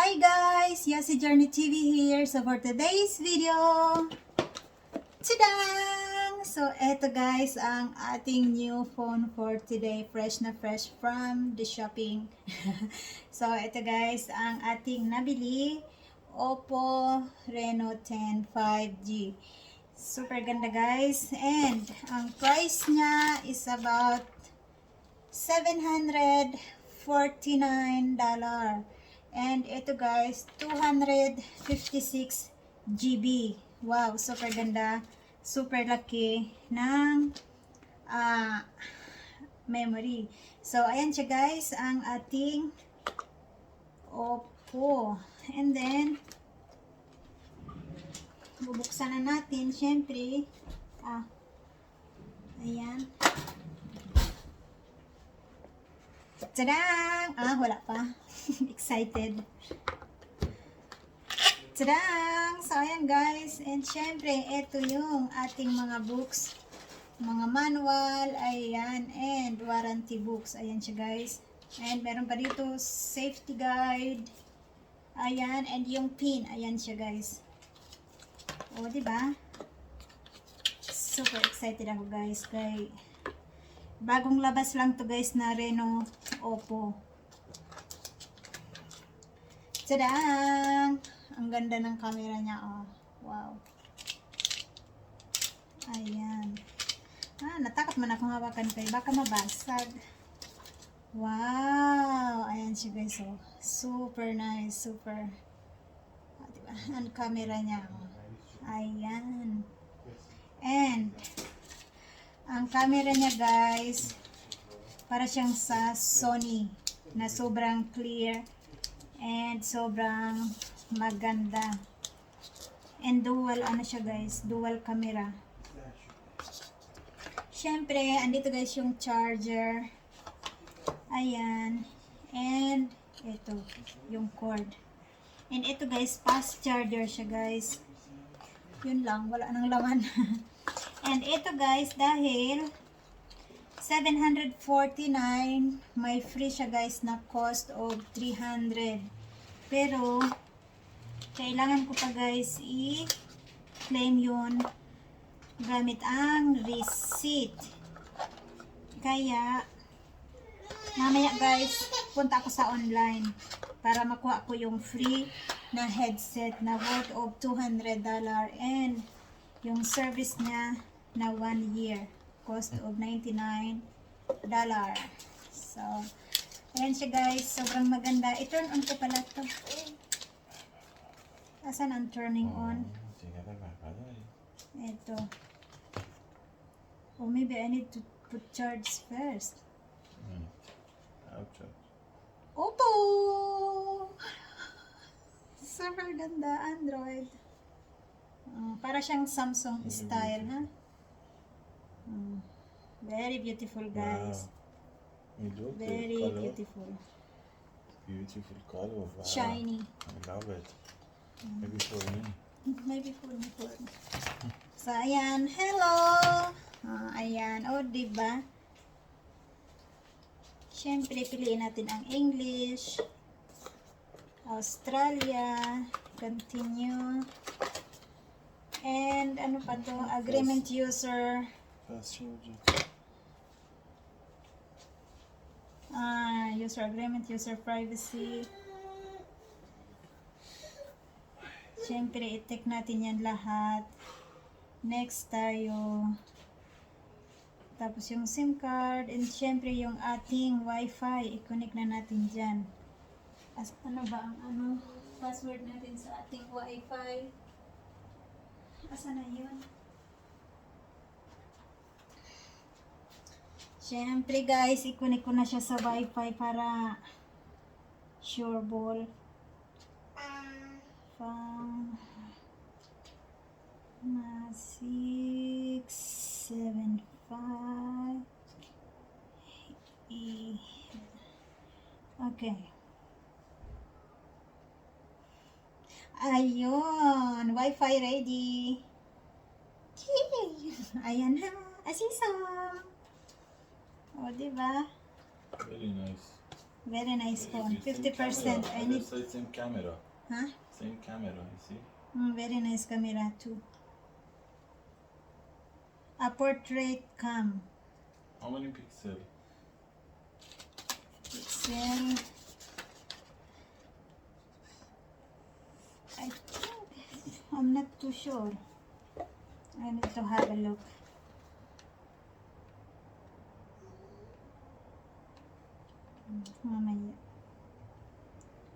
Hi guys! Yasi Journey TV here. So for today's video, tadang! So eto guys ang ating new phone for today. Fresh na fresh from the shopping. So eto guys ang ating nabili. Oppo Reno 10 5G. Super ganda guys. And ang price niya is about $749. And ito guys, 256 GB. Wow, super ganda. Super laki ng memory. So, ayan siya guys, ang ating Oppo. And then, bubuksan na natin, syempre. Ayan. Tadang! Wala pa. Excited. Tadang! So, ayan guys. And syempre, ito yung ating mga books. Mga manual. Ayan. And warranty books. Ayan siya guys. And meron pa dito safety guide. Ayan. And yung pin. Ayan siya guys. O, diba? Super excited ako guys. Kay bagong labas lang to guys na Reno Oppo. Tadang! Ang ganda ng camera niya, oh. Wow. Ayan. Natakot man ako hawakan kay baka mabasag. Wow! Ayan siya guys, oh. Super nice, super. Diba? Ang camera niya, oh. Ayan. And ang camera niya guys, para siyang sa Sony na sobrang clear and sobrang maganda. And dual ano siya guys, dual camera. Syempre, andito guys yung charger. Ayan. And ito, yung cord. And ito guys, fast charger siya guys. Yun lang, wala nang laman. And ito guys, dahil 749, may free siya guys na cost of 300. Pero, kailangan ko pa guys i-claim yun gamit ang receipt. Kaya, mamaya guys, punta ako sa online para makuha ko yung free na headset na worth of $200 and yung service niya na 1 year cost of $99. So, ayan siya guys, sobrang maganda. I-turn on ko pala ito. Asan ang turning on? Ito. Oh, maybe I need to put charge first. Oppo! Super ganda, Android. Para siyang Samsung style, ha? Very beautiful, guys. Wow. Very beautiful. Beautiful color. Wow. Shiny. I love it. Maybe for me. Maybe for me. So, ayan. Hello! Ayan. O, diba? Siyempre, piliin natin ang English. Australia. Continue. And ano pa to? Agreement user. Fast charger. User agreement, user privacy. Siyempre, i-take natin yan lahat. Next tayo. Tapos yung SIM card. And siyempre yung ating Wi-Fi. I-connect na natin dyan. Ano ba ang password natin sa ating Wi-Fi? Asa na yun? Siyempre guys, i-connect ko na siya sa Wi-Fi para sure ball. 675 Okay. Ayun, Wi-Fi ready. Yay! Ayan na, asisang. O, diba? Very nice. Very nice phone. Same 50%. camera. I I need. just say same camera. Huh? Same camera, you see? Very nice camera too. A portrait cam. How many pixels? Pixel. I think I'm not too sure. I need to have a look. Mamaya.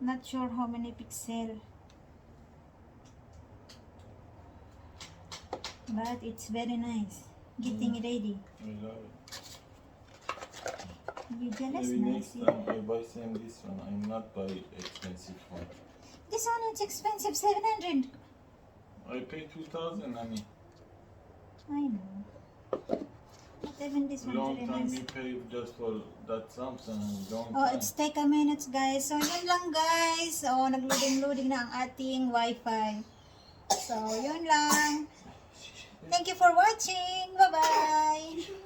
Not sure how many pixel. But it's very nice. Getting ready. I love it. You jealous, Maybe next nice. time I buy same this one. I'm not buy expensive one. This one is expensive, 700. I pay 2,000, I mean. I know. But even this one Long very time nice. you pay just for that Samsung. Long Oh, time. it's take a minute, guys. So, yun lang, guys. Oh, nag-loading-loading na ang ating Wi-Fi. So, yun lang. Thank you for watching. Bye-bye.